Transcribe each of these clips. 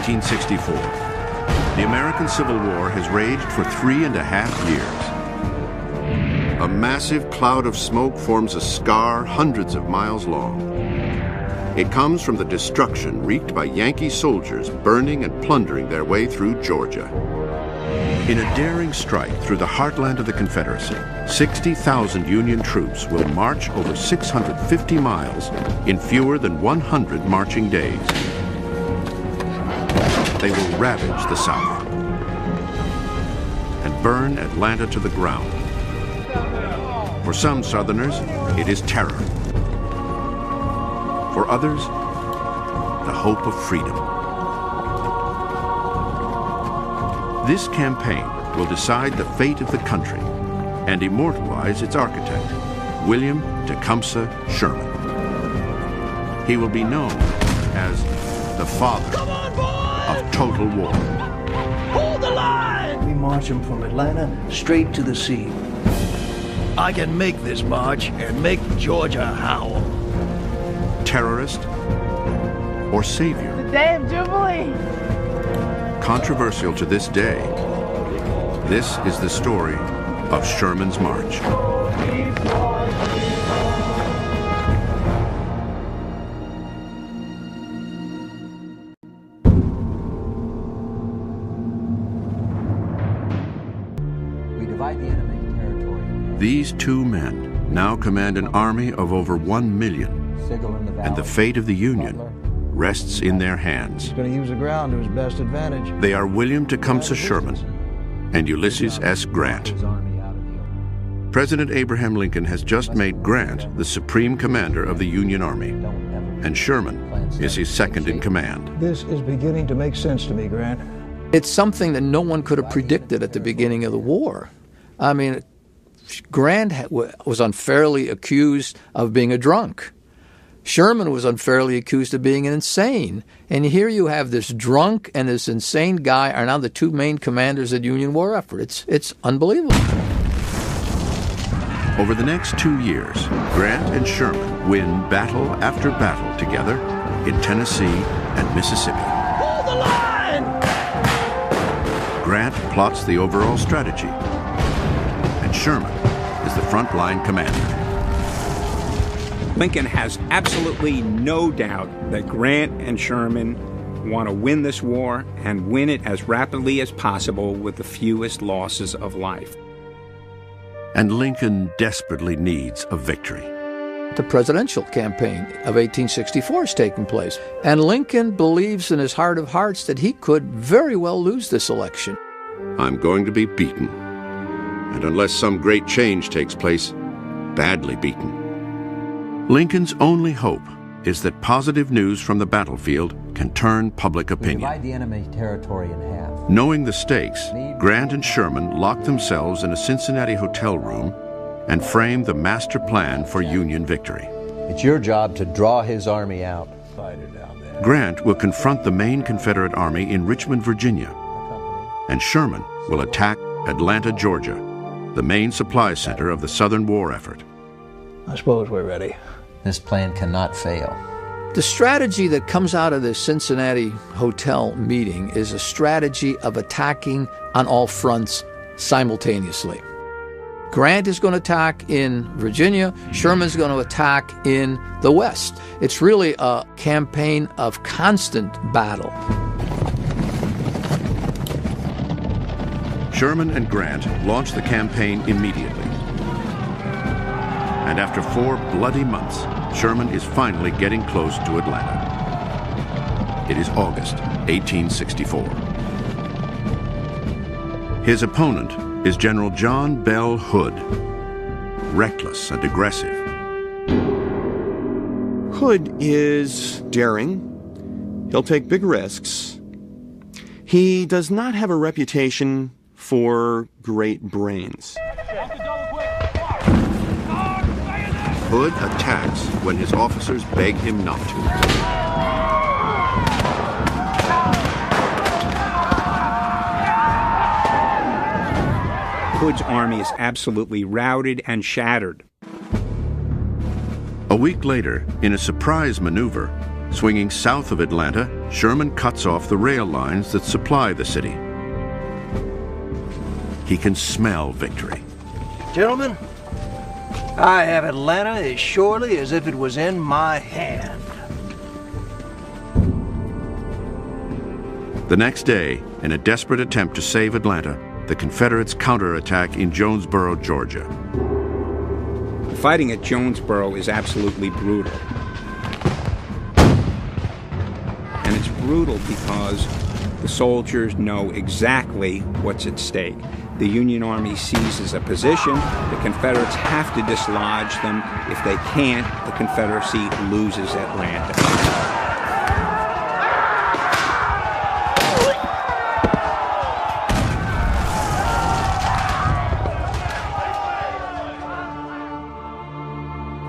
1864. The American Civil War has raged for 3.5 years. A massive cloud of smoke forms a scar hundreds of miles long. It comes from the destruction wreaked by Yankee soldiers burning and plundering their way through Georgia. In a daring strike through the heartland of the Confederacy, 60,000 Union troops will march over 650 miles in fewer than 100 marching days. They will ravage the South and burn Atlanta to the ground. For some Southerners, it is terror. For others, the hope of freedom. This campaign will decide the fate of the country and immortalize its architect, William Tecumseh Sherman. He will be known as the father of total war. Hold the line! We march them from Atlanta straight to the sea. I can make this march and make Georgia howl. Terrorist or savior? The day of Jubilee. Controversial to this day, this is the story of Sherman's March. We divide the enemy's territory. These two men now command an army of over 1 million, and the fate of the Union rests in their hands. He's going to use the ground to his best advantage. They are William Tecumseh Sherman and Ulysses S. Grant. President Abraham Lincoln has just made Grant the supreme commander of the Union Army, and Sherman is his second in command. This is beginning to make sense to me, Grant. It's something that no one could have predicted at the beginning of the war. I mean, Grant was unfairly accused of being a drunk. Sherman was unfairly accused of being an insane. And here you have this drunk and this insane guy are now the two main commanders of the Union war effort. It's unbelievable. Over the next 2 years, Grant and Sherman win battle after battle together in Tennessee and Mississippi. Hold the line! Grant plots the overall strategy, and Sherman is the frontline commander. Lincoln has absolutely no doubt that Grant and Sherman want to win this war and win it as rapidly as possible with the fewest losses of life. And Lincoln desperately needs a victory. The presidential campaign of 1864 is taking place, and Lincoln believes in his heart of hearts that he could very well lose this election. I'm going to be beaten, and unless some great change takes place, badly beaten. Lincoln's only hope is that positive news from the battlefield can turn public We opinion. divide the enemy territory in half. Knowing the stakes, Grant and Sherman locked themselves in a Cincinnati hotel room and framed the master plan for Union victory. It's your job to draw his army out. Grant will confront the main Confederate army in Richmond, Virginia, and Sherman will attack Atlanta, Georgia, the main supply center of the Southern war effort. I suppose we're ready. This plan cannot fail. The strategy that comes out of this Cincinnati hotel meeting is a strategy of attacking on all fronts simultaneously. Grant is going to attack in Virginia. Sherman's going to attack in the West. It's really a campaign of constant battle. Sherman and Grant launched the campaign immediately. And after 4 bloody months, Sherman is finally getting close to Atlanta. It is August 1864. His opponent is General John Bell Hood, reckless and aggressive. Hood is daring. He'll take big risks. He does not have a reputation for great brains. Hood attacks when his officers beg him not to. Hood's army is absolutely routed and shattered. A week later, in a surprise maneuver, Swinging south of Atlanta, Sherman cuts off the rail lines that supply the city. He can smell victory. Gentlemen, I have Atlanta as surely as if it was in my hand. The next day, in a desperate attempt to save Atlanta, the Confederates counterattack in Jonesboro, Georgia. The fighting at Jonesboro is absolutely brutal. And it's brutal because the soldiers know exactly what's at stake. The Union Army seizes a position. The Confederates have to dislodge them. If they can't, the Confederacy loses Atlanta.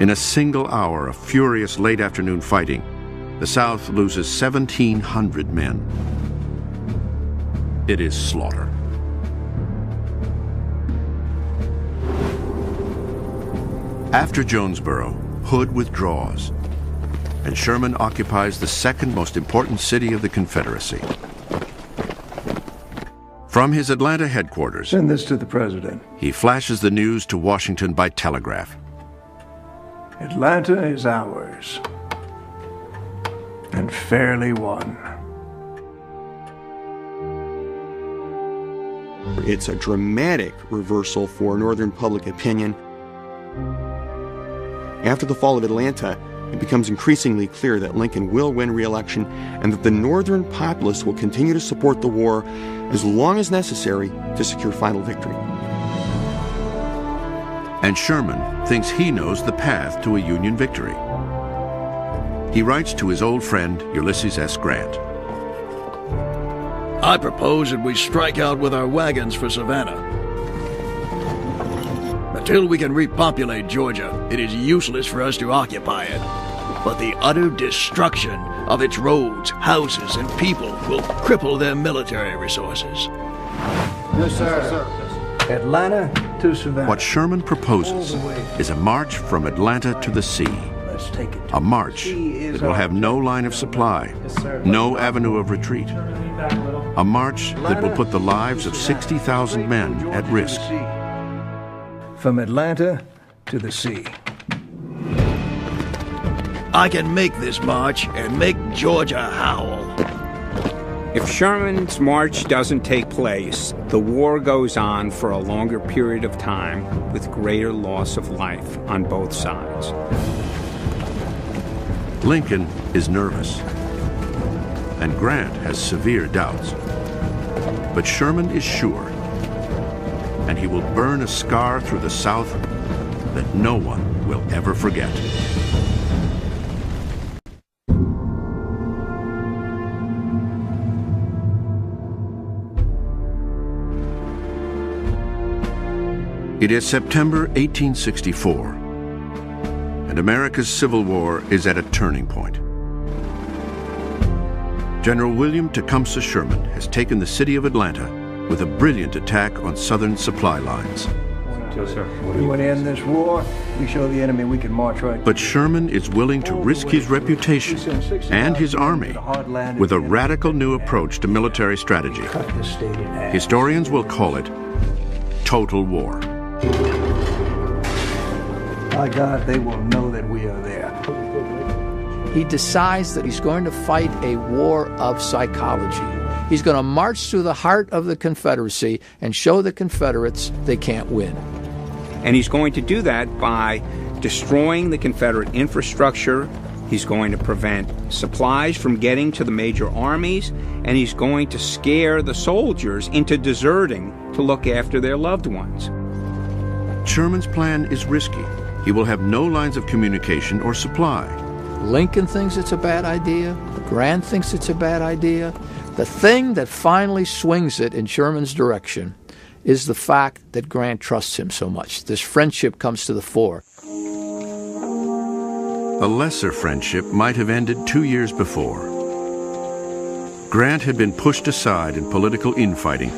In a single hour of furious late afternoon fighting, the South loses 1,700 men. It is slaughter. After Jonesboro, Hood withdraws, and Sherman occupies the second most important city of the Confederacy. From his Atlanta headquarters, Send this to the President. he flashes the news to Washington by telegraph. Atlanta is ours, and fairly won. It's a dramatic reversal for Northern public opinion. After the fall of Atlanta, it becomes increasingly clear that Lincoln will win re-election and that the Northern populace will continue to support the war as long as necessary to secure final victory. And Sherman thinks he knows the path to a Union victory. He writes to his old friend, Ulysses S. Grant. I propose that we strike out with our wagons for Savannah. Until we can repopulate Georgia, it is useless for us to occupy it. But the utter destruction of its roads, houses, and people will cripple their military resources. Yes, sir. Atlanta to Savannah. What Sherman proposes is a march from Atlanta to the sea. Let's take it. A march that will have no line of supply, no avenue of retreat. A march that will put the lives of 60,000 men at risk. From Atlanta to the sea. I can make this march and make Georgia howl. If Sherman's march doesn't take place, the war goes on for a longer period of time with greater loss of life on both sides. Lincoln is nervous, and Grant has severe doubts. But Sherman is sure, and he will burn a scar through the South that no one will ever forget. It is September 1864, and America's Civil War is at a turning point. General William Tecumseh Sherman has taken the city of Atlanta with a brilliant attack on Southern supply lines. Yes, sir. We want to end this war. We show the enemy we can march right. But Sherman is willing to risk his reputation and his army with a radical new approach to military strategy. Cut this state in half. Historians will call it total war. By God, they will know that we are there. He decides that he's going to fight a war of psychology. He's going to march through the heart of the Confederacy and show the Confederates they can't win. And he's going to do that by destroying the Confederate infrastructure. He's going to prevent supplies from getting to the major armies, and he's going to scare the soldiers into deserting to look after their loved ones. Sherman's plan is risky. He will have no lines of communication or supply. Lincoln thinks it's a bad idea. Grant thinks it's a bad idea. The thing that finally swings it in Sherman's direction is the fact that Grant trusts him so much. This friendship comes to the fore. A lesser friendship might have ended 2 years before. Grant had been pushed aside in political infighting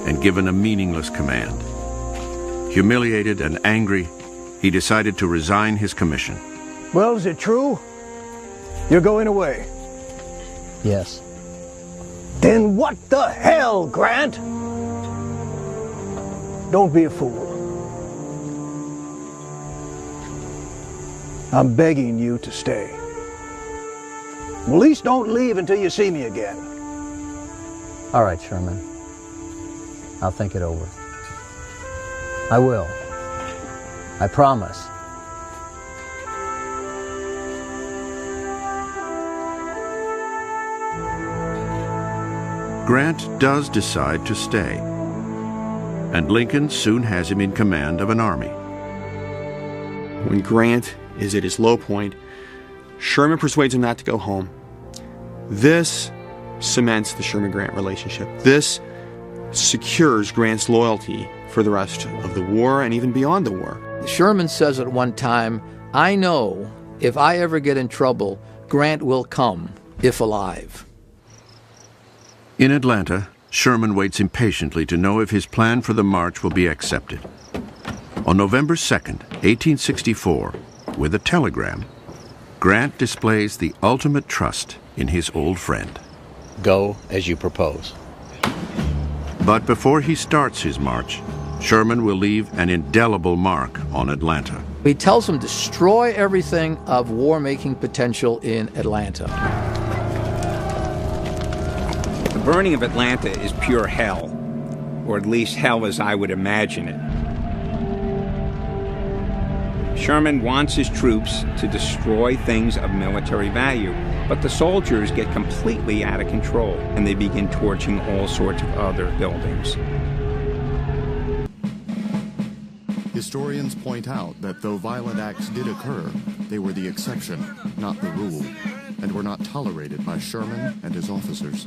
and given a meaningless command. Humiliated and angry, he decided to resign his commission. Well, is it true? You're going away. Yes. Then what the hell, Grant? Don't be a fool. I'm begging you to stay. At least don't leave until you see me again. All right, Sherman. I'll think it over. I will. I promise. Grant does decide to stay, and Lincoln soon has him in command of an army. When Grant is at his low point, Sherman persuades him not to go home. This cements the Sherman-Grant relationship. This secures Grant's loyalty for the rest of the war and even beyond the war. Sherman says at one time, "I know if I ever get in trouble, Grant will come, if alive." In Atlanta, Sherman waits impatiently to know if his plan for the march will be accepted. On November 2nd, 1864, with a telegram, Grant displays the ultimate trust in his old friend. Go as you propose. But before he starts his march, Sherman will leave an indelible mark on Atlanta. He tells him destroy everything of war-making potential in Atlanta. The burning of Atlanta is pure hell, or at least hell as I would imagine it. Sherman wants his troops to destroy things of military value, but the soldiers get completely out of control, and they begin torching all sorts of other buildings. Historians point out that though violent acts did occur, they were the exception, not the rule, and were not tolerated by Sherman and his officers.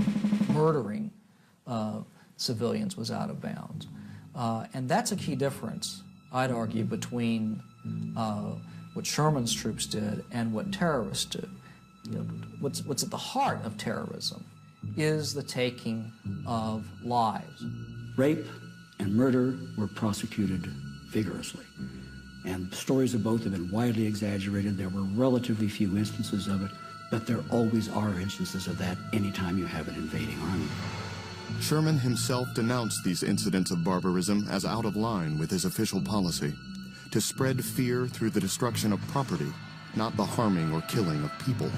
Murdering civilians was out of bounds. And that's a key difference, I'd argue, between what Sherman's troops did and what terrorists did. You know, what's at the heart of terrorism is the taking of lives. Rape and murder were prosecuted vigorously, and stories of both have been widely exaggerated. There were relatively few instances of it, but there always are instances of that anytime you have an invading army. Sherman himself denounced these incidents of barbarism as out of line with his official policy, to spread fear through the destruction of property, not the harming or killing of people.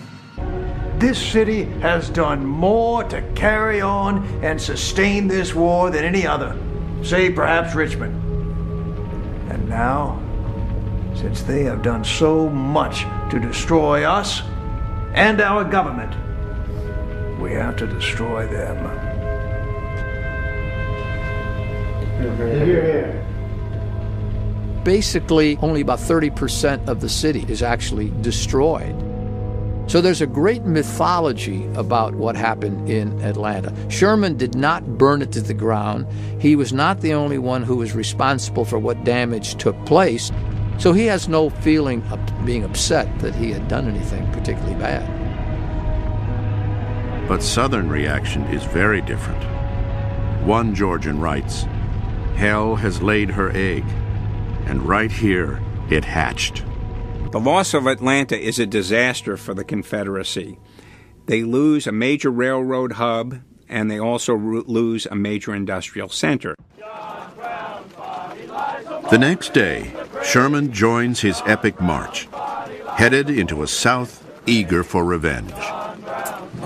This city has done more to carry on and sustain this war than any other, save perhaps Richmond. And now, since they have done so much to destroy us and our government, we have to destroy them. Here. Basically, only about 30% of the city is actually destroyed. So there's a great mythology about what happened in Atlanta. Sherman did not burn it to the ground. He was not the only one who was responsible for what damage took place. So he has no feeling of being upset that he had done anything particularly bad. But Southern reaction is very different. One Georgian writes, "Hell has laid her egg, and right here it hatched." The loss of Atlanta is a disaster for the Confederacy. They lose a major railroad hub, and they also lose a major industrial center. The next day, Sherman joins his epic march, headed into a South eager for revenge.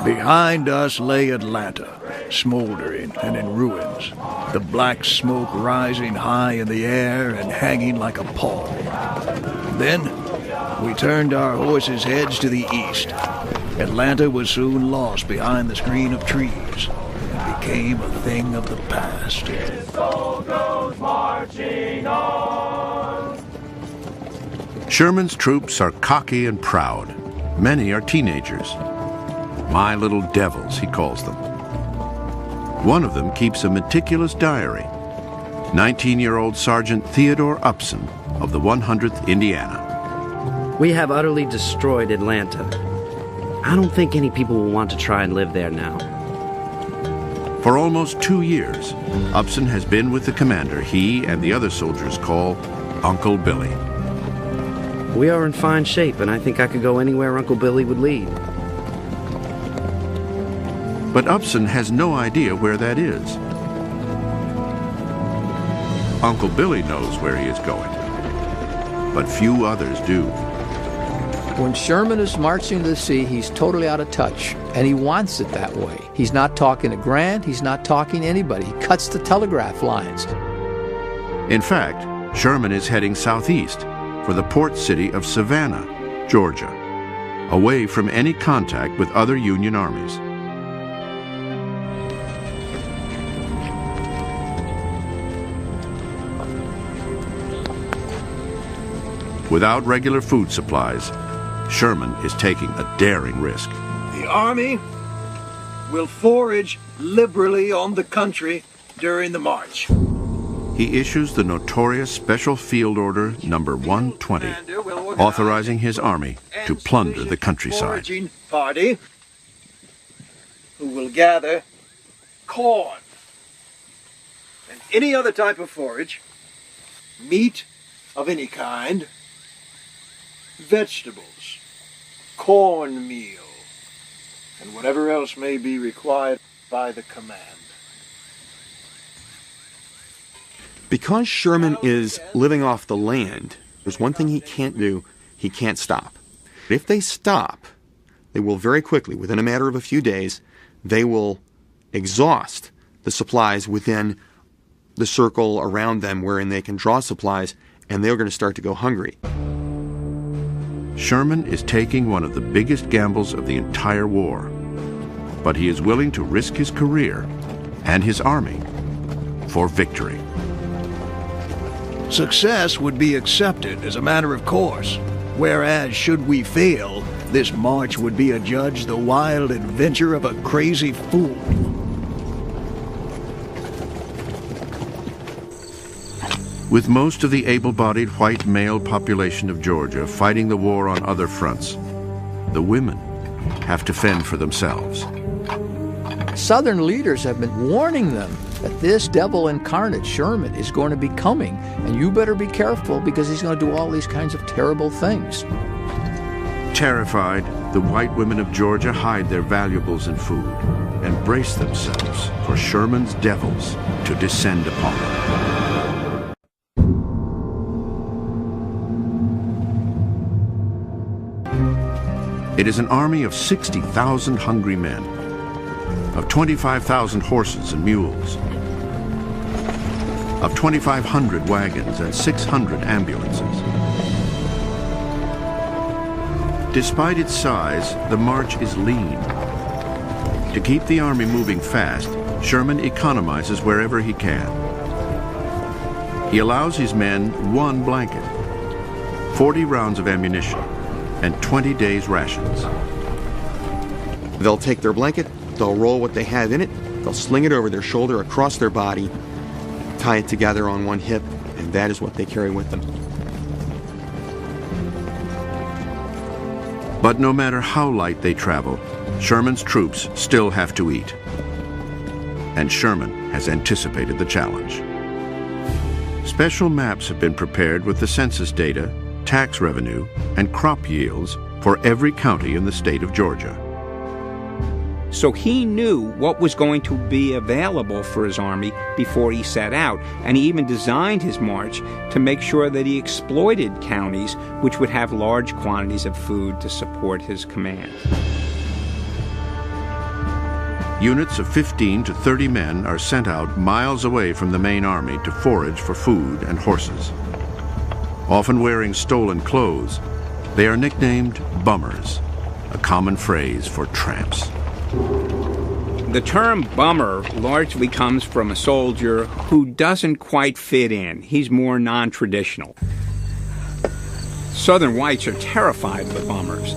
Behind us lay Atlanta, smoldering and in ruins, the black smoke rising high in the air and hanging like a pall. Then we turned our horses' heads to the east. Atlanta was soon lost behind the screen of trees and became a thing of the past. His soul goes marching on. Sherman's troops are cocky and proud. Many are teenagers. My little devils, he calls them. One of them keeps a meticulous diary. 19-year-old Sergeant Theodore Upson of the 100th Indiana. We have utterly destroyed Atlanta. I don't think any people will want to try and live there now. For almost 2 years, Upson has been with the commander he and the other soldiers call Uncle Billy. We are in fine shape, and I think I could go anywhere Uncle Billy would lead. But Upson has no idea where that is. Uncle Billy knows where he is going, but few others do. When Sherman is marching to the sea, he's totally out of touch, and he wants it that way. He's not talking to Grant, he's not talking to anybody. He cuts the telegraph lines. In fact, Sherman is heading southeast for the port city of Savannah, Georgia, away from any contact with other Union armies. Without regular food supplies, Sherman is taking a daring risk. The Army will forage liberally on the country during the march. He issues the notorious Special Field Order Number 120, authorizing his army to plunder the countryside. Foraging party who will gather corn and any other type of forage, meat of any kind, vegetables, cornmeal, and whatever else may be required by the command. Because Sherman is living off the land, there's one thing he can't do. He can't stop. If they stop, they will very quickly, within a matter of a few days, they will exhaust the supplies within the circle around them wherein they can draw supplies, and they're going to start to go hungry. Sherman is taking one of the biggest gambles of the entire war, but he is willing to risk his career and his army for victory. Success would be accepted as a matter of course, whereas should we fail, this march would be adjudged the wild adventure of a crazy fool. With most of the able-bodied white male population of Georgia fighting the war on other fronts, the women have to fend for themselves. Southern leaders have been warning them that this devil incarnate, Sherman, is going to be coming, and you better be careful because he's going to do all these kinds of terrible things. Terrified, the white women of Georgia hide their valuables and food and brace themselves for Sherman's devils to descend upon them. It is an army of 60,000 hungry men, of 25,000 horses and mules, of 2,500 wagons and 600 ambulances. Despite its size, the march is lean. To keep the army moving fast, Sherman economizes wherever he can. He allows his men one blanket, 40 rounds of ammunition, and 20 days' rations. They'll take their blanket, they'll roll what they have in it, they'll sling it over their shoulder across their body, tie it together on one hip, and that is what they carry with them. But no matter how light they travel, Sherman's troops still have to eat. And Sherman has anticipated the challenge. Special maps have been prepared with the census data, tax revenue, and crop yields for every county in the state of Georgia. So he knew what was going to be available for his army before he set out, and he even designed his march to make sure that he exploited counties which would have large quantities of food to support his command. Units of 15 to 30 men are sent out miles away from the main army to forage for food and horses. Often wearing stolen clothes, they are nicknamed bummers, a common phrase for tramps. The term bummer largely comes from a soldier who doesn't quite fit in. He's more non-traditional. Southern whites are terrified of the bummers.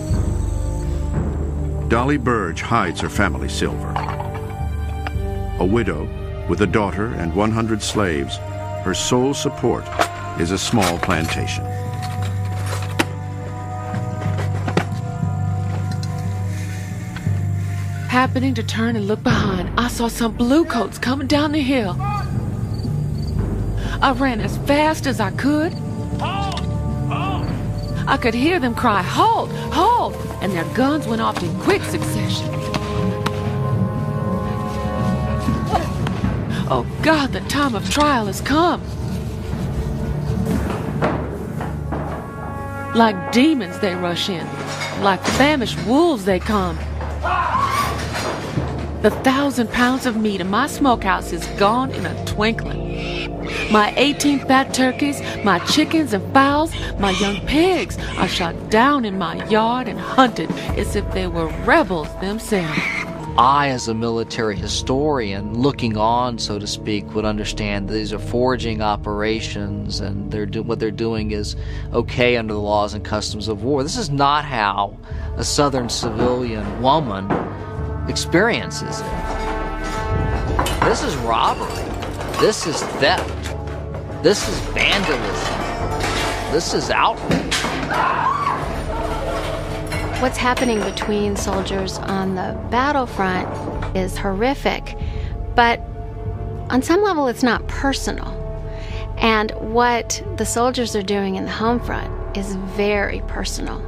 Dolly Burge hides her family silver. A widow with a daughter and 100 slaves, her sole support is a small plantation. Happening to turn and look behind, I saw some bluecoats coming down the hill. I ran as fast as I could. Halt! Halt! I could hear them cry, "Halt! Halt!" and their guns went off in quick succession. Oh God, the time of trial has come. Like demons they rush in. Like famished wolves they come. The 1,000 pounds of meat in my smokehouse is gone in a twinkling. My 18 fat turkeys, my chickens and fowls, my young pigs are shot down in my yard and hunted as if they were rebels themselves. I, as a military historian, looking on, so to speak, would understand these are foraging operations and what they're doing is okay under the laws and customs of war. This is not how a Southern civilian woman experiences it. This is robbery. This is theft. This is vandalism. This is outrage. What's happening between soldiers on the battlefront is horrific, but on some level it's not personal. And what the soldiers are doing in the home front is very personal.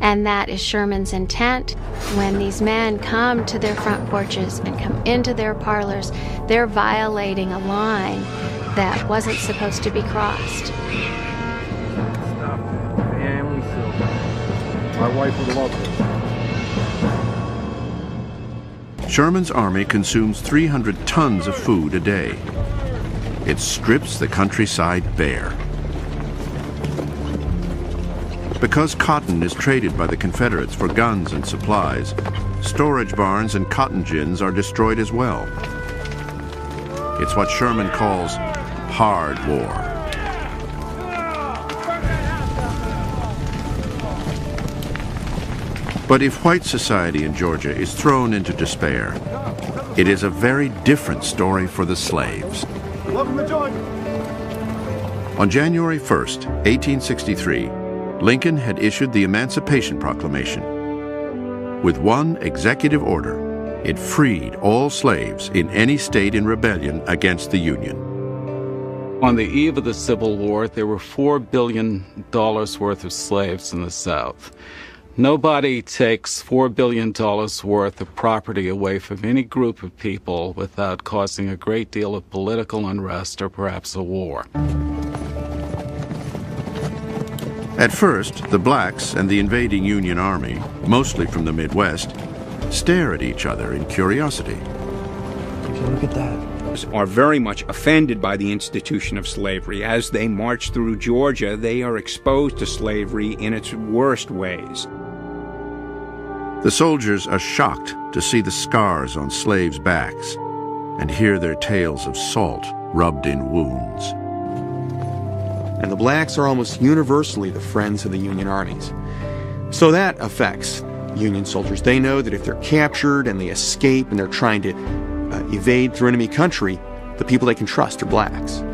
And that is Sherman's intent. When these men come to their front porches and come into their parlors, they're violating a line that wasn't supposed to be crossed. My wife would love this. Sherman's army consumes 300 tons of food a day. It strips the countryside bare. Because cotton is traded by the Confederates for guns and supplies, storage barns and cotton gins are destroyed as well. It's what Sherman calls hard war. But if white society in Georgia is thrown into despair, it is a very different story for the slaves. Welcome to Georgia. On January 1st, 1863, Lincoln had issued the Emancipation Proclamation. With one executive order, it freed all slaves in any state in rebellion against the Union. On the eve of the Civil War, there were $4 billion worth of slaves in the South. Nobody takes $4 billion worth of property away from any group of people without causing a great deal of political unrest or perhaps a war. At first, the blacks and the invading Union Army, mostly from the Midwest, stare at each other in curiosity. Look at that. Are very much offended by the institution of slavery. As they march through Georgia, they are exposed to slavery in its worst ways. The soldiers are shocked to see the scars on slaves' backs and hear their tales of salt rubbed in wounds. And the blacks are almost universally the friends of the Union armies. So that affects Union soldiers. They know that if they're captured and they escape and they're trying to evade through enemy country, the people they can trust are blacks.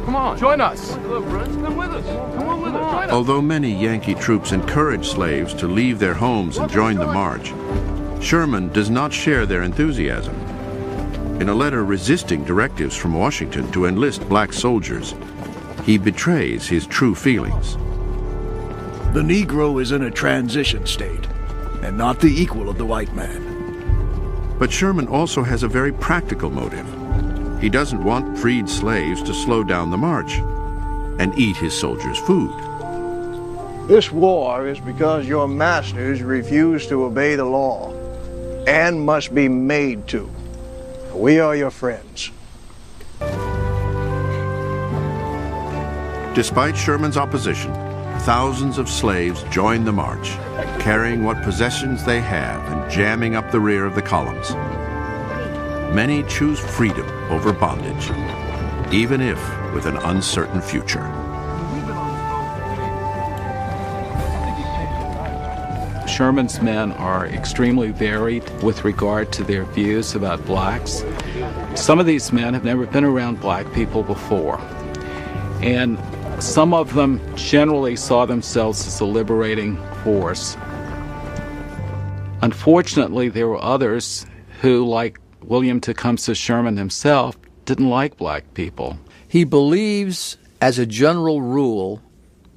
Come on, join us. Come with us. Come on with us. Although many Yankee troops encourage slaves to leave their homes and join the march, Sherman does not share their enthusiasm. In a letter resisting directives from Washington to enlist black soldiers, he betrays his true feelings. The Negro is in a transition state, and not the equal of the white man. But Sherman also has a very practical motive. He doesn't want freed slaves to slow down the march and eat his soldiers' food. This war is because your masters refuse to obey the law and must be made to. We are your friends. Despite Sherman's opposition, thousands of slaves join the march, carrying what possessions they have and jamming up the rear of the columns. Many choose freedom over bondage, even if with an uncertain future. Sherman's men are extremely varied with regard to their views about blacks. Some of these men have never been around black people before, and some of them generally saw themselves as a liberating force. Unfortunately, there were others who, like William Tecumseh Sherman himself, didn't like black people. He believes, as a general rule,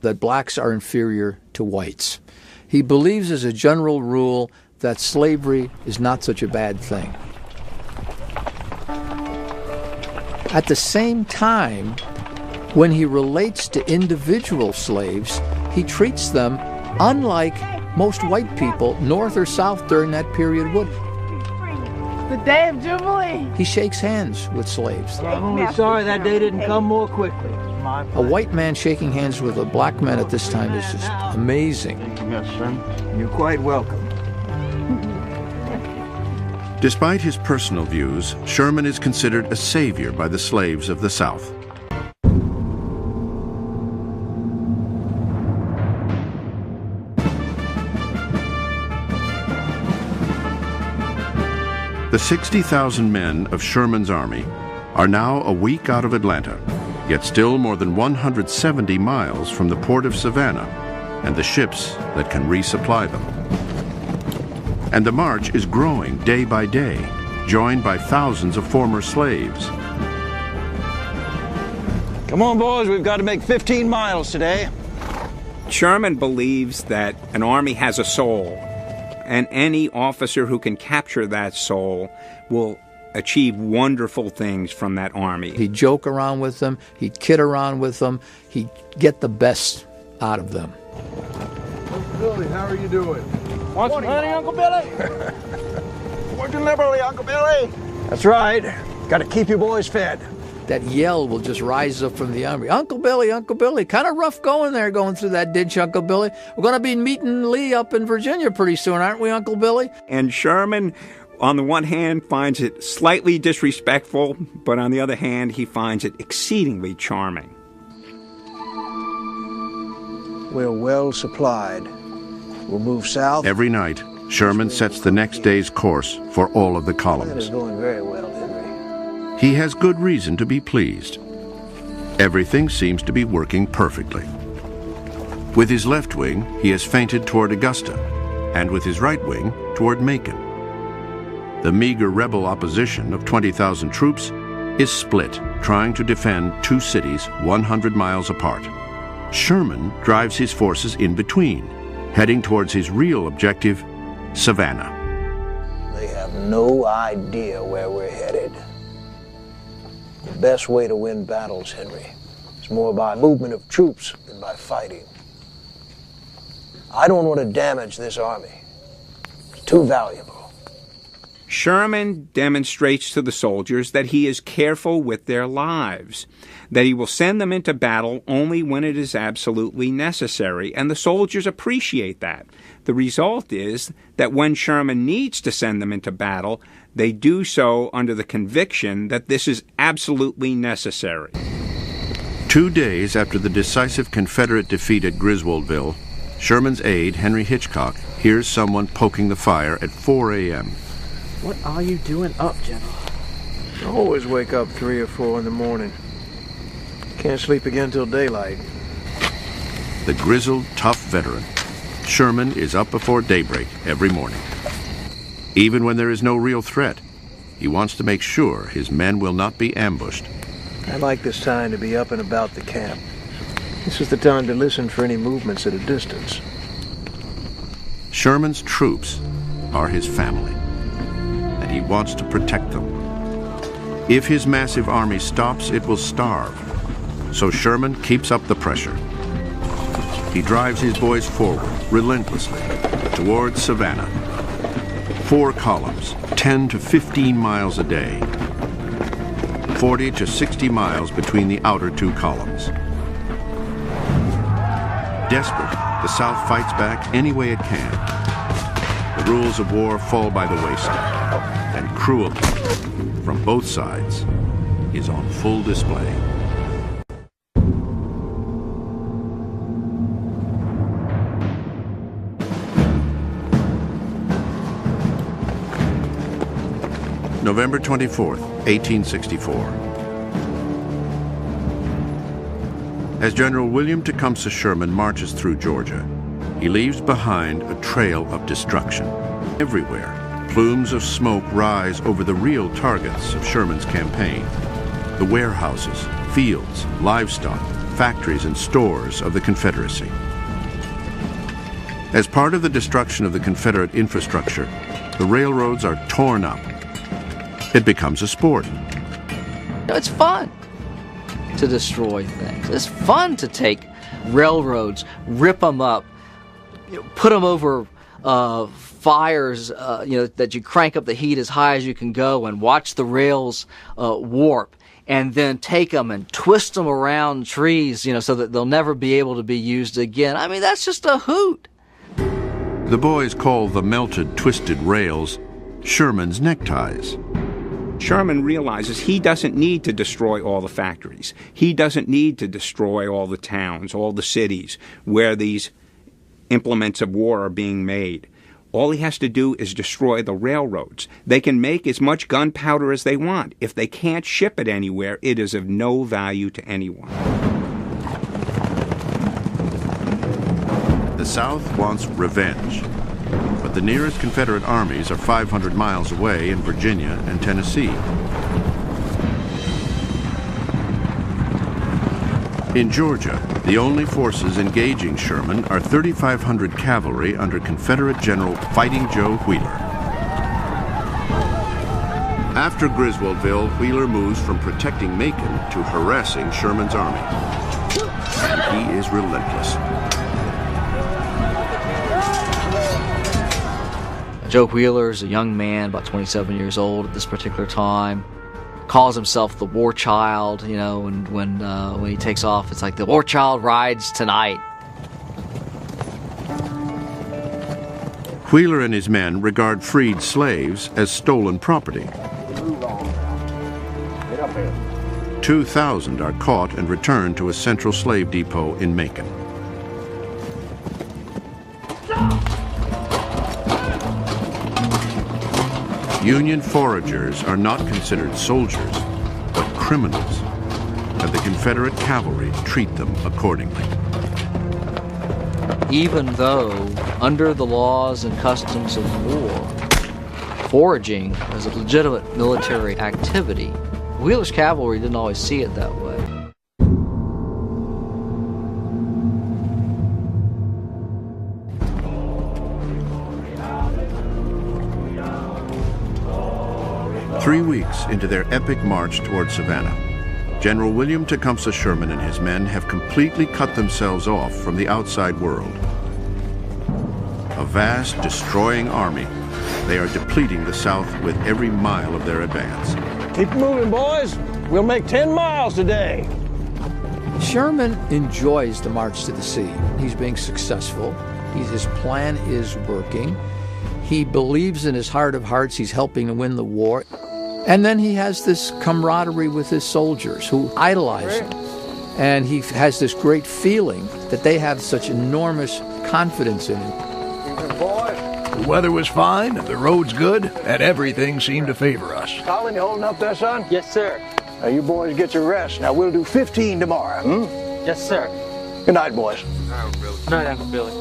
that blacks are inferior to whites. He believes, as a general rule, that slavery is not such a bad thing. At the same time, when he relates to individual slaves, he treats them unlike most white people, north or south, during that period would. The day of Jubilee. He shakes hands with slaves. I'm only sorry that day didn't come more quickly. A white man shaking hands with a black man at this time is just amazing. Yes, son. You're quite welcome. Despite his personal views, Sherman is considered a savior by the slaves of the South. The 60,000 men of Sherman's army are now a week out of Atlanta, yet still more than 170 miles from the port of Savannah and the ships that can resupply them. And the march is growing day by day, joined by thousands of former slaves. Come on, boys, we've got to make 15 miles today. Sherman believes that an army has a soul, and any officer who can capture that soul will achieve wonderful things from that army. He'd joke around with them, he'd kid around with them, he'd get the best out of them. Billy, how are you doing? Want some honey, Uncle Billy? Working liberally, Uncle Billy. That's right. Got to keep you boys fed. That yell will just rise up from the army. Uncle Billy, kind of rough going there, going through that ditch, Uncle Billy. We're going to be meeting Lee up in Virginia pretty soon, aren't we, Uncle Billy? And Sherman, on the one hand, finds it slightly disrespectful, but on the other hand, he finds it exceedingly charming. We're well supplied. We'll move south. Every night, Sherman sets the next day's course for all of the That columns. is going very well, Henry. He has good reason to be pleased. Everything seems to be working perfectly. With his left wing, he has feinted toward Augusta, and with his right wing, toward Macon. The meager rebel opposition of 20,000 troops is split, trying to defend two cities 100 miles apart. Sherman drives his forces in between, heading towards his real objective, Savannah. They have no idea where we're headed. The best way to win battles, Henry, is more by movement of troops than by fighting. I don't want to damage this army. It's too valuable. Sherman demonstrates to the soldiers that he is careful with their lives, that he will send them into battle only when it is absolutely necessary, and the soldiers appreciate that. The result is that when Sherman needs to send them into battle, they do so under the conviction that this is absolutely necessary. 2 days after the decisive Confederate defeat at Griswoldville, Sherman's aide, Henry Hitchcock, hears someone poking the fire at 4 a.m. What are you doing up, General? I always wake up 3 or 4 in the morning. Can't sleep again till daylight. The grizzled, tough veteran, Sherman is up before daybreak every morning. Even when there is no real threat, he wants to make sure his men will not be ambushed. I like this time to be up and about the camp. This is the time to listen for any movements at a distance. Sherman's troops are his family, and he wants to protect them. If his massive army stops, it will starve. So Sherman keeps up the pressure. He drives his boys forward, relentlessly, towards Savannah. 4 columns, 10 to 15 miles a day. 40 to 60 miles between the outer 2 columns. Desperate, the South fights back any way it can. The rules of war fall by the wayside, and cruelty from both sides is on full display. November 24th, 1864. As General William Tecumseh Sherman marches through Georgia, he leaves behind a trail of destruction. Everywhere, plumes of smoke rise over the real targets of Sherman's campaign: the warehouses, fields, livestock, factories, and stores of the Confederacy. As part of the destruction of the Confederate infrastructure, the railroads are torn up. It becomes a sport. It's fun to destroy things. It's fun to take railroads, rip them up, put them over fires, that you crank up the heat as high as you can go and watch the rails warp, and then take them and twist them around trees, so that they'll never be able to be used again. I mean, that's just a hoot. The boys call the melted, twisted rails Sherman's neckties. Sherman realizes he doesn't need to destroy all the factories. He doesn't need to destroy all the towns, all the cities where these implements of war are being made. All he has to do is destroy the railroads. They can make as much gunpowder as they want. If they can't ship it anywhere, it is of no value to anyone. The South wants revenge, but the nearest Confederate armies are 500 miles away in Virginia and Tennessee. In Georgia, the only forces engaging Sherman are 3,500 cavalry under Confederate General Fighting Joe Wheeler. After Griswoldville, Wheeler moves from protecting Macon to harassing Sherman's army. And he is relentless. Joe Wheeler's a young man, about 27 years old at this particular time. Calls himself the War Child, and when he takes off, it's like the War Child rides tonight. Wheeler and his men regard freed slaves as stolen property. 2,000 are caught and returned to a central slave depot in Macon. Union foragers are not considered soldiers, but criminals, and the Confederate cavalry treat them accordingly. Even though, under the laws and customs of war, foraging is a legitimate military activity, Wheeler's cavalry didn't always see it that way. Three weeks into their epic march toward Savannah, General William Tecumseh Sherman and his men have completely cut themselves off from the outside world. A vast, destroying army, they are depleting the South with every mile of their advance. Keep moving, boys. We'll make 10 miles today. Sherman enjoys the march to the sea. He's being successful. His plan is working. He believes in his heart of hearts he's helping to win the war. And then he has this camaraderie with his soldiers who idolize him. And he has this great feeling that they have such enormous confidence in him. The weather was fine, the road's good, and everything seemed to favor us. Colin, you holding up there, son? Yes, sir. Now, you boys get your rest. Now, we'll do 15 tomorrow, Yes, sir. Good night, boys. Good night, Uncle Billy.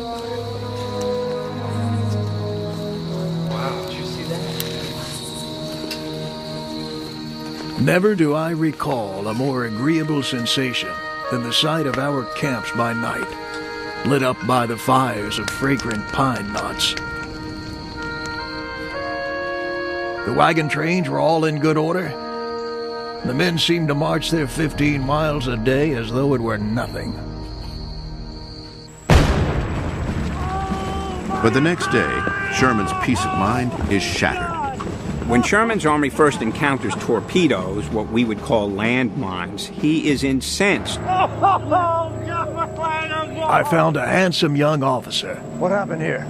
Never do I recall a more agreeable sensation than the sight of our camps by night, lit up by the fires of fragrant pine knots. The wagon trains were all in good order. The men seemed to march their 15 miles a day as though it were nothing. But the next day, Sherman's peace of mind is shattered. When Sherman's army first encounters torpedoes, what we would call landmines, he is incensed. I found a handsome young officer. What happened here?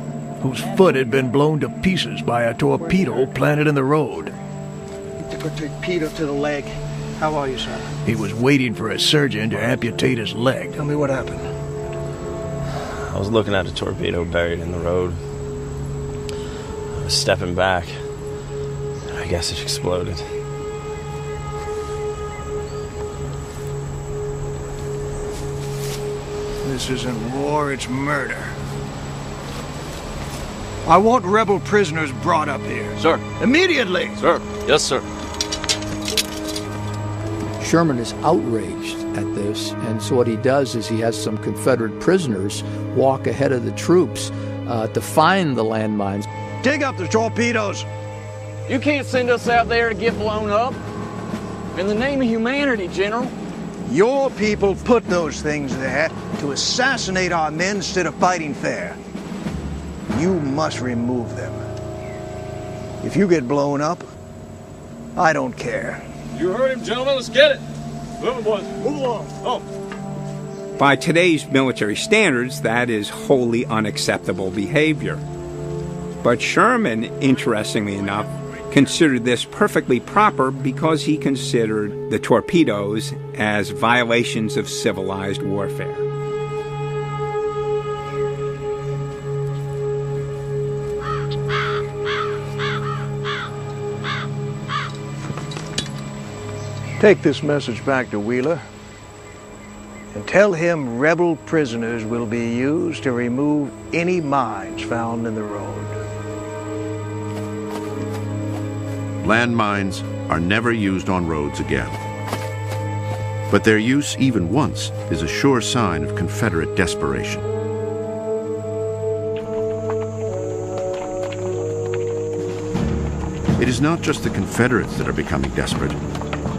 Whose foot had been blown to pieces by a torpedo planted in the road. He took a torpedo to the leg. How are you, son? He was waiting for a surgeon to amputate his leg. Tell me what happened. I was looking at a torpedo buried in the road. I was stepping back. I guess it exploded. This isn't war, it's murder. I want rebel prisoners brought up here. Sir. Immediately! Sir. Yes, sir. Sherman is outraged at this, and so what he does is he has some Confederate prisoners walk ahead of the troops to find the landmines. Dig up the torpedoes! You can't send us out there to get blown up. In the name of humanity, General. Your people put those things there to assassinate our men instead of fighting fair. You must remove them. If you get blown up, I don't care. You heard him, gentlemen. Let's get it. Move it, boys. Move along. Oh. By today's military standards, that is wholly unacceptable behavior. But Sherman, interestingly enough, considered this perfectly proper because he considered the torpedoes as violations of civilized warfare. Take this message back to Wheeler and tell him rebel prisoners will be used to remove any mines found in the road. Landmines are never used on roads again. But their use even once is a sure sign of Confederate desperation. It is not just the Confederates that are becoming desperate.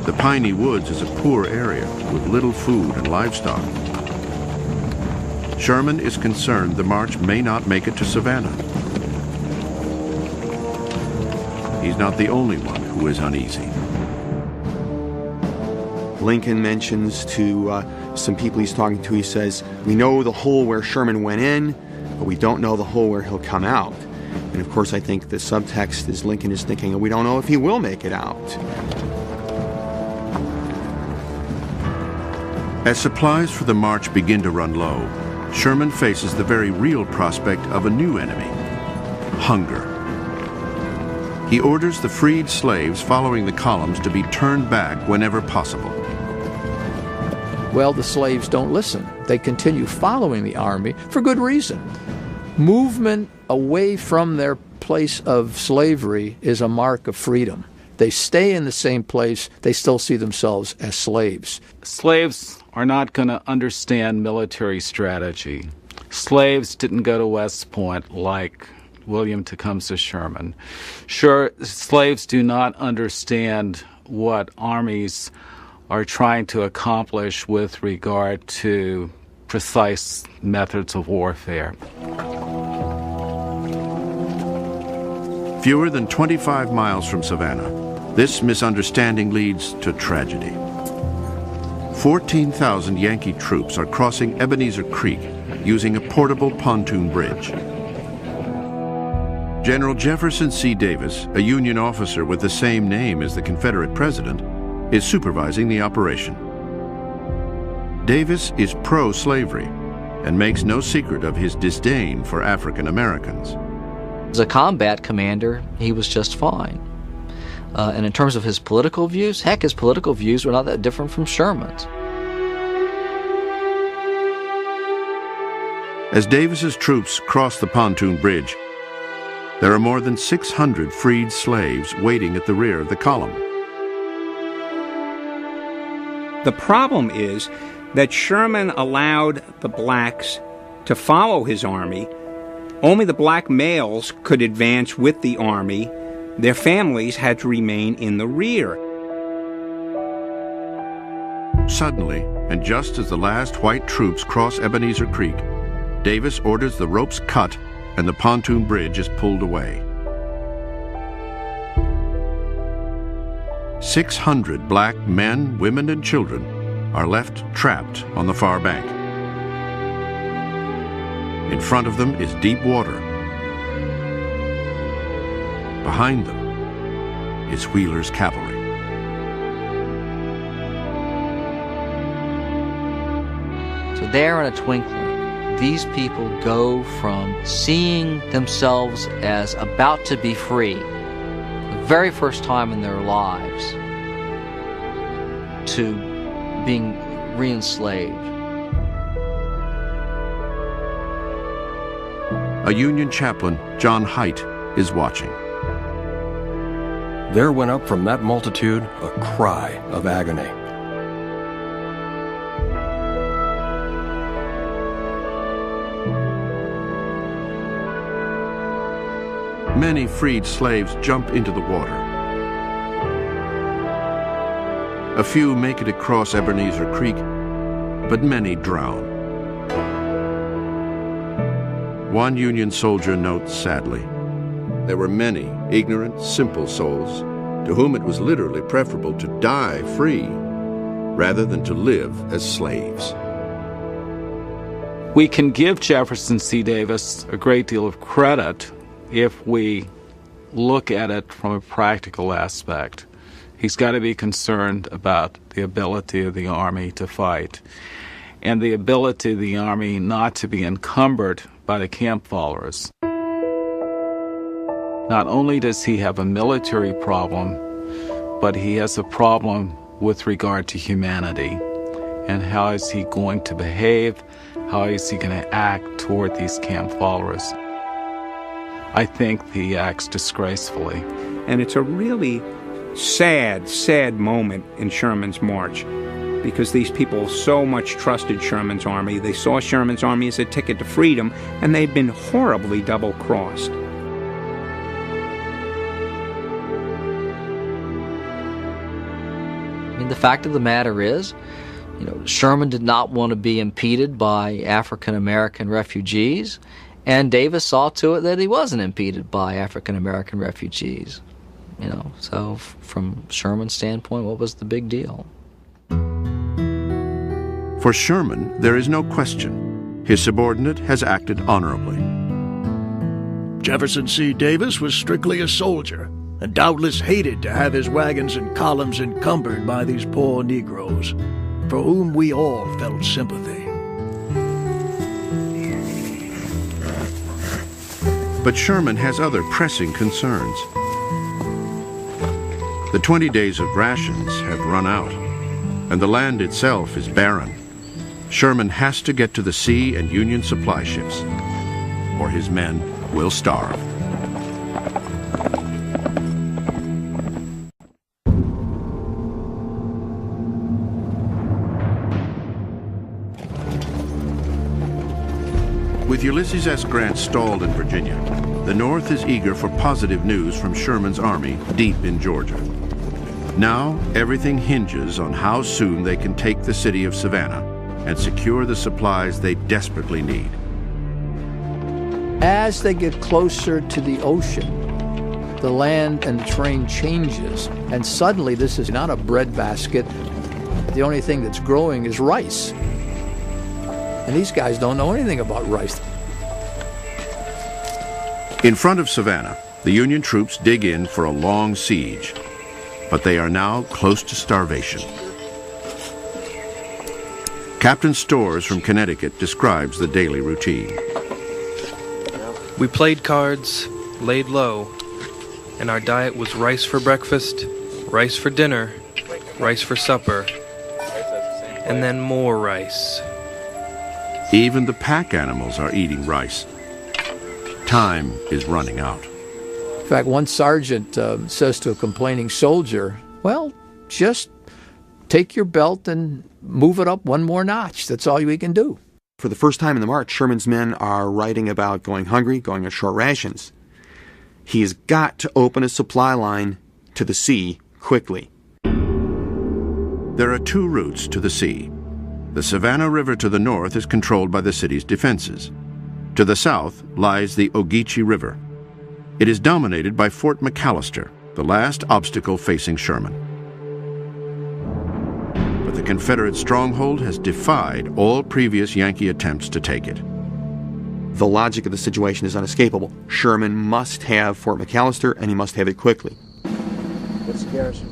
The Piney Woods is a poor area with little food and livestock. Sherman is concerned the march may not make it to Savannah. He's not the only one who is uneasy. Lincoln mentions to some people he's talking to, he says, we know the hole where Sherman went in, but we don't know the hole where he'll come out. And of course, I think the subtext is Lincoln is thinking, we don't know if he will make it out. As supplies for the march begin to run low, Sherman faces the very real prospect of a new enemy, hunger. He orders the freed slaves following the columns to be turned back whenever possible. Well, the slaves don't listen. They continue following the army for good reason. Movement away from their place of slavery is a mark of freedom. They stay in the same place, they still see themselves as slaves. Slaves are not going to understand military strategy. Slaves didn't go to West Point like William Tecumseh Sherman. Sure, slaves do not understand what armies are trying to accomplish with regard to precise methods of warfare. Fewer than 25 miles from Savannah, this misunderstanding leads to tragedy. 14,000 Yankee troops are crossing Ebenezer Creek using a portable pontoon bridge. General Jefferson C. Davis, a Union officer with the same name as the Confederate president, is supervising the operation. Davis is pro-slavery and makes no secret of his disdain for African Americans. As a combat commander, he was just fine. And in terms of his political views, heck, his political views were not that different from Sherman's. As Davis's troops cross the pontoon bridge, there are more than 600 freed slaves waiting at the rear of the column. The problem is that Sherman allowed the blacks to follow his army. Only the black males could advance with the army. Their families had to remain in the rear. Suddenly, and just as the last white troops cross Ebenezer Creek, Davis orders the ropes cut and the pontoon bridge is pulled away. 600 black men, women, and children are left trapped on the far bank. In front of them is deep water. Behind them is Wheeler's cavalry. So there in a twinkling, these people go from seeing themselves as about to be free, the very first time in their lives, to being re-enslaved. A Union chaplain, John Haidt, is watching. There went up from that multitude a cry of agony. Many freed slaves jump into the water. A few make it across Ebenezer Creek, but many drown. One Union soldier notes sadly, there were many ignorant, simple souls to whom it was literally preferable to die free rather than to live as slaves. We can give Jefferson C. Davis a great deal of credit if we look at it from a practical aspect. He's got to be concerned about the ability of the Army to fight and the ability of the Army not to be encumbered by the camp followers. Not only does he have a military problem, but he has a problem with regard to humanity. And how is he going to behave? How is he going to act toward these camp followers? I think he acts disgracefully. And it's a really sad moment in Sherman's march, because these people so much trusted Sherman's army. They saw Sherman's army as a ticket to freedom, and they'd been horribly double-crossed. I mean, the fact of the matter is, Sherman did not want to be impeded by African-American refugees, and Davis saw to it that he wasn't impeded by African-American refugees. So from Sherman's standpoint, what was the big deal? For Sherman, there is no question. His subordinate has acted honorably. Jefferson C. Davis was strictly a soldier, and doubtless hated to have his wagons and columns encumbered by these poor Negroes, for whom we all felt sympathy. But Sherman has other pressing concerns. The 20 days of rations have run out, and the land itself is barren. Sherman has to get to the sea and Union supply ships, or his men will starve. With Ulysses S. Grant stalled in Virginia, the North is eager for positive news from Sherman's army deep in Georgia. Now, everything hinges on how soon they can take the city of Savannah and secure the supplies they desperately need. As they get closer to the ocean, the land and the terrain changes, and suddenly this is not a breadbasket. The only thing that's growing is rice. And these guys don't know anything about rice. In front of Savannah, the Union troops dig in for a long siege, but they are now close to starvation. Captain Storrs from Connecticut describes the daily routine. We played cards, laid low, and our diet was rice for breakfast, rice for dinner, rice for supper, and then more rice. Even the pack animals are eating rice. Time is running out. In fact, one sergeant says to a complaining soldier, well, just take your belt and move it up one more notch. That's all we can do. For the first time in the march, Sherman's men are writing about going hungry, going on short rations. He's got to open a supply line to the sea quickly. There are two routes to the sea. The Savannah River to the north is controlled by the city's defenses. To the south lies the Ogeechee River. It is dominated by Fort McAllister, the last obstacle facing Sherman. But the Confederate stronghold has defied all previous Yankee attempts to take it. The logic of the situation is unescapable. Sherman must have Fort McAllister, and he must have it quickly. What's the garrison?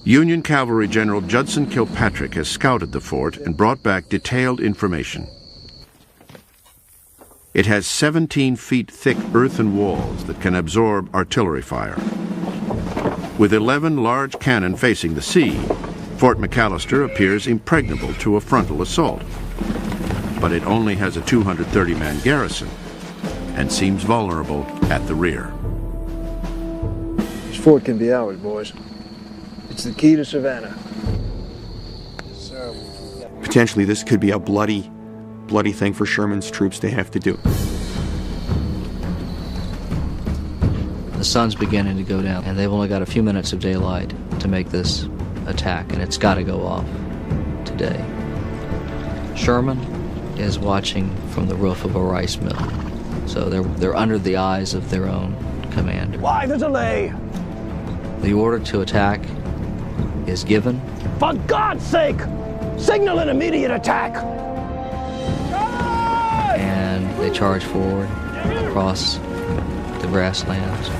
Union Cavalry General Judson Kilpatrick has scouted the fort and brought back detailed information. It has 17 feet thick earthen walls that can absorb artillery fire. With 11 large cannon facing the sea, Fort McAllister appears impregnable to a frontal assault. But it only has a 230-man garrison and seems vulnerable at the rear. This fort can be ours, boys. It's the key to Savannah. Potentially, this could be a bloody thing for Sherman's troops to have to do. The sun's beginning to go down, and they've only got a few minutes of daylight to make this attack, and it's got to go off today. Sherman is watching from the roof of a rice mill, so they're under the eyes of their own commander. Why the delay? The order to attack is given. For God's sake, signal an immediate attack. And they charge forward across the grasslands.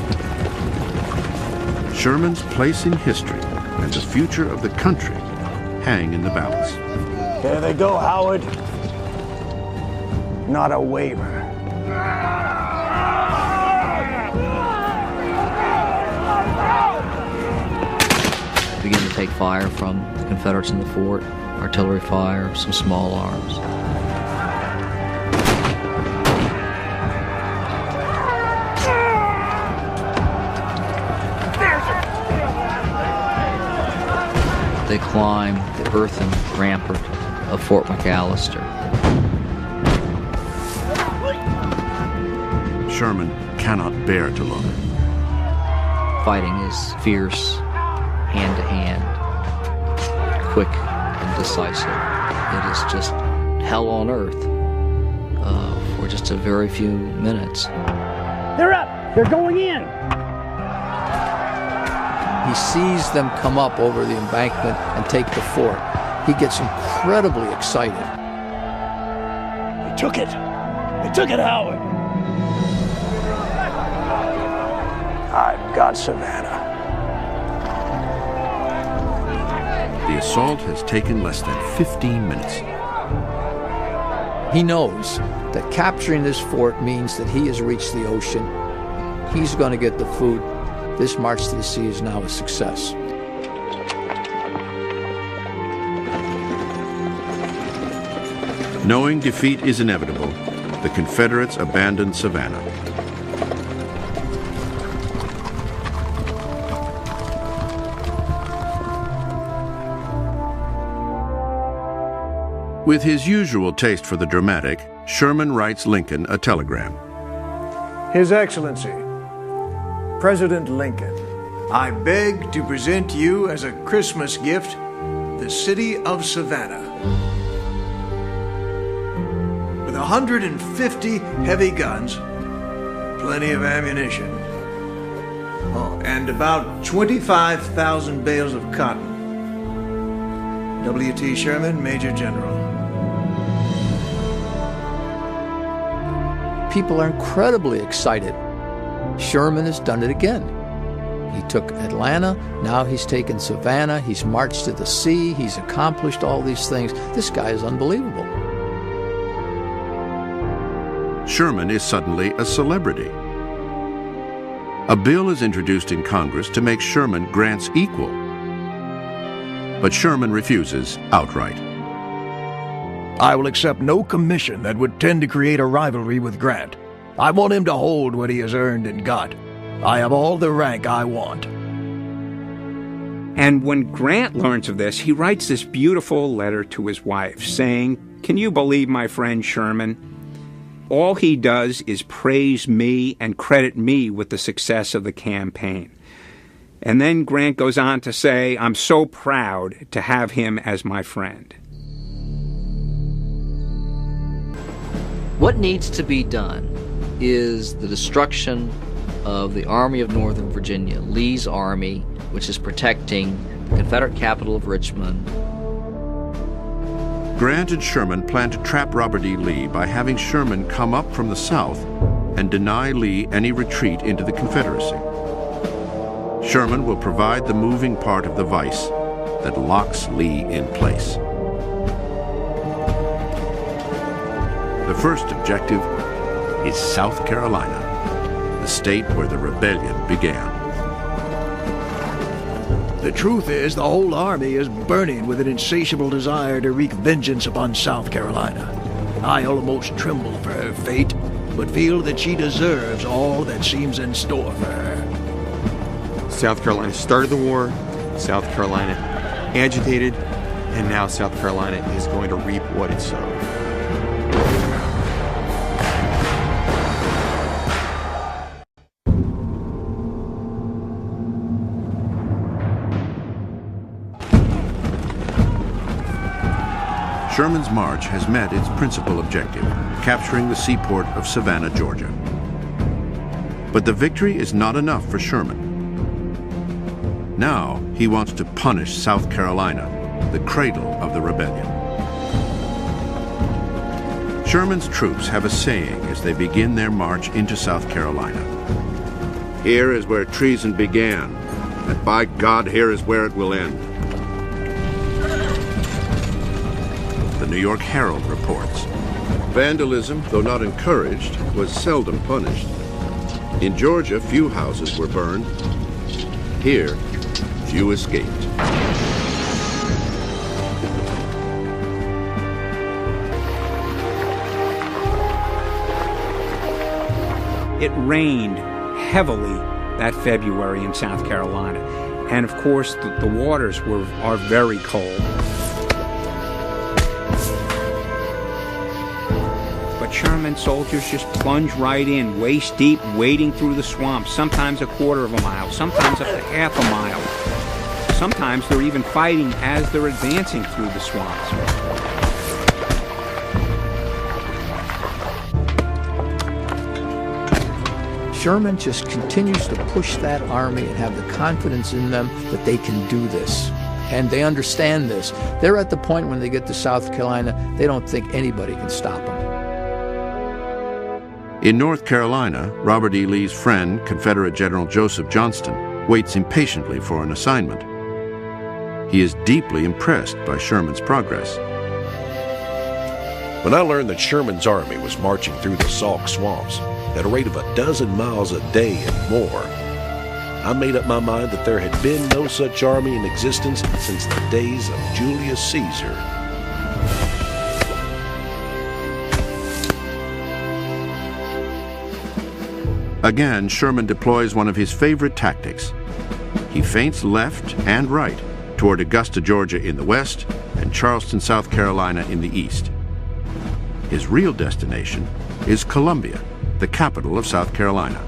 Sherman's place in history and the future of the country hang in the balance. There they go, Howard. Not a waver. Begin to take fire from the Confederates in the fort, artillery fire, some small arms. They climb the earthen rampart of Fort McAllister. Sherman cannot bear to look. Fighting is fierce, hand-to-hand, quick and decisive. It is just hell on earth for just a very few minutes. They're up! They're going in! He sees them come up over the embankment and take the fort. He gets incredibly excited. They took it! They took it, Howard! I've got Savannah. The assault has taken less than 15 minutes. He knows that capturing this fort means that he has reached the ocean. He's going to get the food. This march to the sea is now a success. Knowing defeat is inevitable, the Confederates abandoned Savannah. With his usual taste for the dramatic, Sherman writes Lincoln a telegram. His Excellency, President Lincoln, I beg to present you as a Christmas gift the city of Savannah. With 150 heavy guns, plenty of ammunition, and about 25,000 bales of cotton. W.T. Sherman, Major General. People are incredibly excited. Sherman has done it again. He took Atlanta, now he's taken Savannah, he's marched to the sea, he's accomplished all these things. This guy is unbelievable. Sherman is suddenly a celebrity. A bill is introduced in Congress to make Sherman Grant's equal. But Sherman refuses outright. I will accept no commission that would tend to create a rivalry with Grant. I want him to hold what he has earned and got. I have all the rank I want. And when Grant learns of this, he writes this beautiful letter to his wife saying, "Can you believe my friend Sherman? All he does is praise me and credit me with the success of the campaign." And then Grant goes on to say, "I'm so proud to have him as my friend." What needs to be done is the destruction of the Army of Northern Virginia, Lee's army, which is protecting the Confederate capital of Richmond. Grant and Sherman plan to trap Robert E. Lee by having Sherman come up from the south and deny Lee any retreat into the Confederacy. Sherman will provide the moving part of the vice that locks Lee in place. The first objective is South Carolina, the state where the rebellion began. The truth is, the whole army is burning with an insatiable desire to wreak vengeance upon South Carolina. I almost tremble for her fate, but feel that she deserves all that seems in store for her. South Carolina started the war, South Carolina agitated, and now South Carolina is going to reap what it sowed. Sherman's march has met its principal objective, capturing the seaport of Savannah, Georgia. But the victory is not enough for Sherman. Now he wants to punish South Carolina, the cradle of the rebellion. Sherman's troops have a saying as they begin their march into South Carolina. "Here is where treason began, and by God, here is where it will end." The New York Herald reports, "Vandalism, though not encouraged, was seldom punished. In Georgia, few houses were burned. Here, few escaped." It rained heavily that February in South Carolina. And of course, the waters are very cold. But Sherman's soldiers just plunge right in, waist deep, wading through the swamp, sometimes a quarter of a mile, sometimes up to half a mile. Sometimes they're even fighting as they're advancing through the swamps. Sherman just continues to push that army and have the confidence in them that they can do this. And they understand this. They're at the point when they get to South Carolina, they don't think anybody can stop them. In North Carolina, Robert E. Lee's friend, Confederate General Joseph Johnston, waits impatiently for an assignment. He is deeply impressed by Sherman's progress. When I learned that Sherman's army was marching through the Sauk swamps at a rate of 12 miles a day and more, I made up my mind that there had been no such army in existence since the days of Julius Caesar. Again, Sherman deploys one of his favorite tactics. He feints left and right toward Augusta, Georgia in the west and Charleston, South Carolina in the east. His real destination is Columbia, the capital of South Carolina.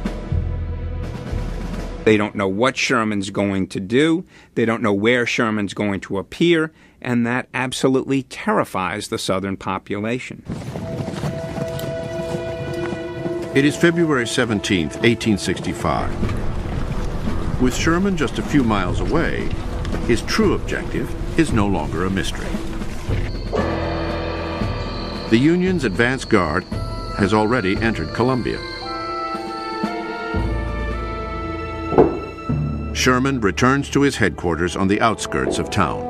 They don't know what Sherman's going to do. They don't know where Sherman's going to appear, and that absolutely terrifies the Southern population. It is February 17, 1865. With Sherman just a few miles away, his true objective is no longer a mystery. The Union's advance guard has already entered Columbia. Sherman returns to his headquarters on the outskirts of town.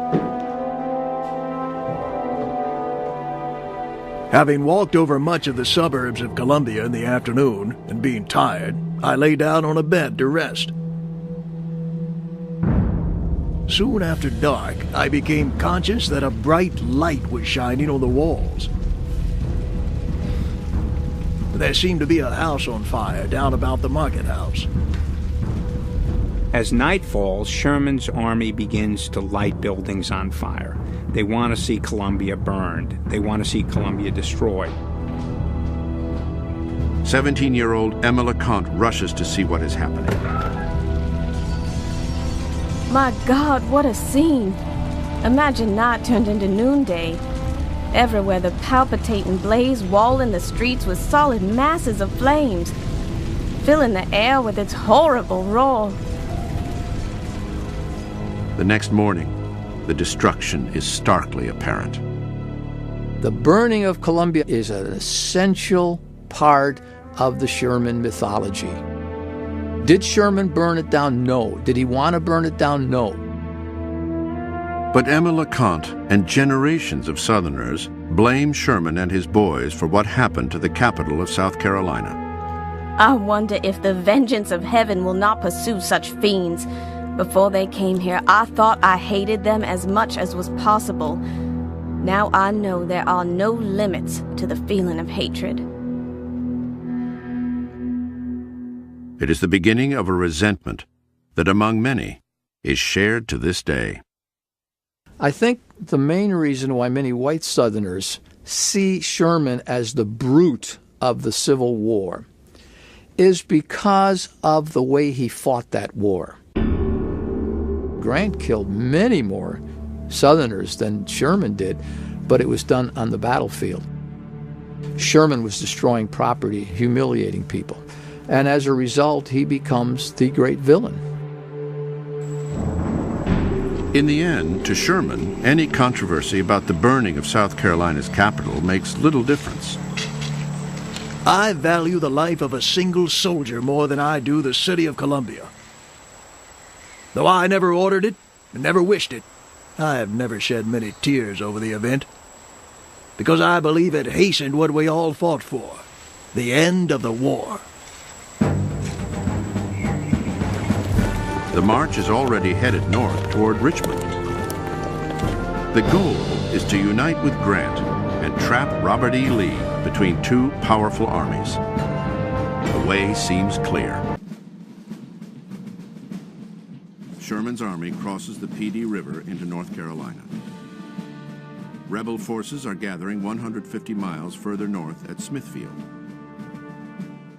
Having walked over much of the suburbs of Columbia in the afternoon and being tired, I lay down on a bed to rest. Soon after dark, I became conscious that a bright light was shining on the walls. There seemed to be a house on fire down about the market house. As night falls, Sherman's army begins to light buildings on fire. They want to see Columbia burned. They want to see Columbia destroyed. 17-year-old Emma LeConte rushes to see what is happening. My God, what a scene! Imagine night turned into noonday. Everywhere the palpitating blaze walling the streets with solid masses of flames, filling the air with its horrible roar. The next morning, the destruction is starkly apparent. The burning of Columbia is an essential part of the Sherman mythology. Did Sherman burn it down? No. Did he want to burn it down? No. But Emma LeConte and generations of Southerners blame Sherman and his boys for what happened to the capital of South Carolina. I wonder if the vengeance of heaven will not pursue such fiends. Before they came here, I thought I hated them as much as was possible. Now I know there are no limits to the feeling of hatred. It is the beginning of a resentment that, among many, is shared to this day. I think the main reason why many white Southerners see Sherman as the brute of the Civil War is because of the way he fought that war. Grant killed many more Southerners than Sherman did, but it was done on the battlefield. Sherman was destroying property, humiliating people, and as a result, he becomes the great villain. In the end, to Sherman, any controversy about the burning of South Carolina's capital makes little difference. I value the life of a single soldier more than I do the city of Columbia. Though I never ordered it and never wished it, I have never shed many tears over the event, because I believe it hastened what we all fought for, the end of the war. The march is already headed north toward Richmond. The goal is to unite with Grant and trap Robert E. Lee between two powerful armies. The way seems clear. Sherman's army crosses the Pee River into North Carolina. Rebel forces are gathering 150 miles further north at Smithfield.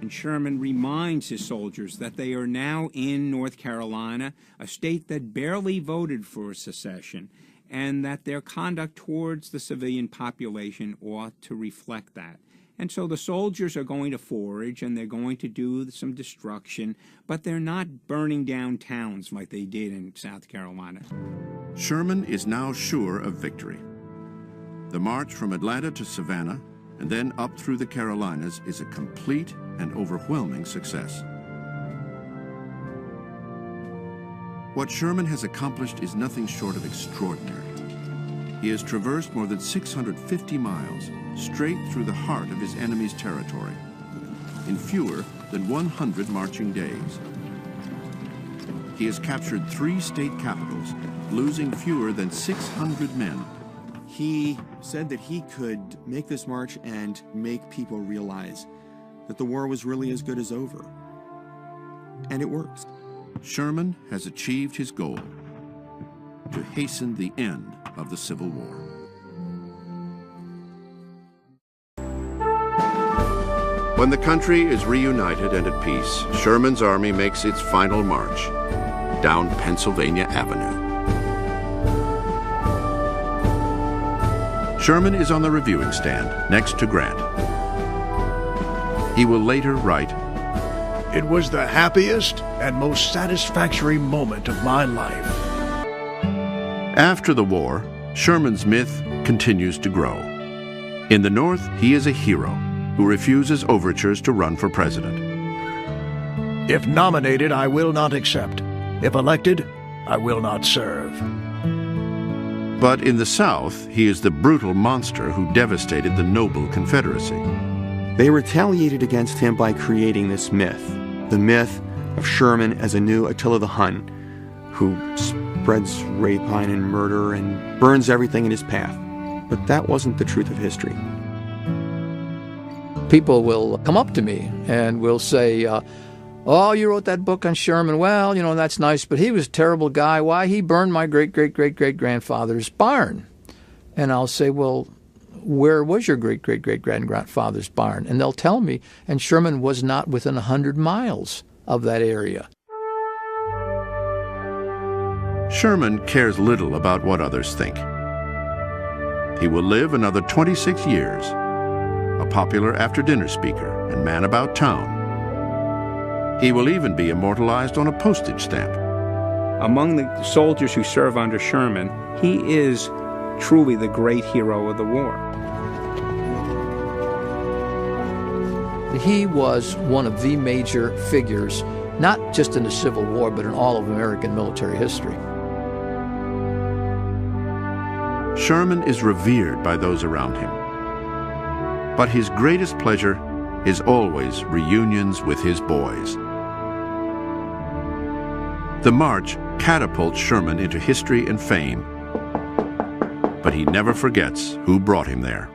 And Sherman reminds his soldiers that they are now in North Carolina, a state that barely voted for secession, and that their conduct towards the civilian population ought to reflect that. And so the soldiers are going to forage and they're going to do some destruction, but they're not burning down towns like they did in South Carolina. Sherman is now sure of victory. The march from Atlanta to Savannah and then up through the Carolinas is a complete and overwhelming success. What Sherman has accomplished is nothing short of extraordinary. He has traversed more than 650 miles straight through the heart of his enemy's territory in fewer than 100 marching days. He has captured 3 state capitals, losing fewer than 600 men. He said that he could make this march and make people realize that the war was really as good as over. And it works. Sherman has achieved his goal: to hasten the end of the Civil War. When the country is reunited and at peace, Sherman's army makes its final march down Pennsylvania Avenue. Sherman is on the reviewing stand next to Grant. He will later write, "It was the happiest and most satisfactory moment of my life." After the war, Sherman's myth continues to grow. In the North, he is a hero who refuses overtures to run for president. If nominated, I will not accept. If elected, I will not serve. But in the South, he is the brutal monster who devastated the noble Confederacy. They retaliated against him by creating this myth, the myth of Sherman as a new Attila the Hun, who spreads rapine and murder and burns everything in his path. But that wasn't the truth of history. People will come up to me and will say, "Oh, you wrote that book on Sherman. Well, that's nice, but he was a terrible guy. Why? He burned my great-great-great-great-grandfather's barn." And I'll say, "Well, where was your great-great-great-grandfather's barn?" And they'll tell me, and Sherman was not within 100 miles of that area. Sherman cares little about what others think. He will live another 26 years, a popular after-dinner speaker and man about town. He will even be immortalized on a postage stamp. Among the soldiers who serve under Sherman, he is truly the great hero of the war. He was one of the major figures, not just in the Civil War, but in all of American military history. Sherman is revered by those around him. But his greatest pleasure is always reunions with his boys. The march catapults Sherman into history and fame, but he never forgets who brought him there.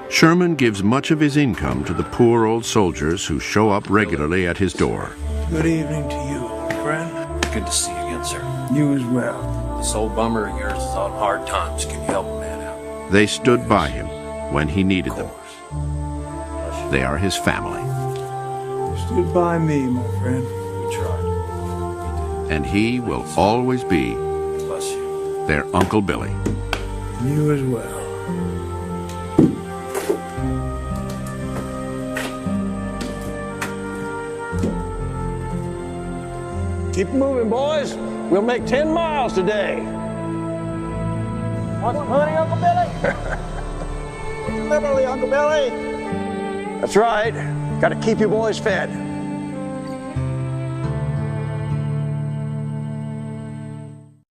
Sherman gives much of his income to the poor old soldiers who show up regularly at his door. Good evening to you, friend. Good to see you again, sir. You as well. This old bummer of yours is on hard times. Can you help a man out? They stood by him when he needed them. They are his family. You stood by me, my friend. We tried. And he will always be Bless you. their Uncle Billy. You as well. Keep moving, boys. We'll make 10 miles today. Want some honey, Uncle Billy? Liberally, Uncle Billy. That's right. Got to keep you boys fed.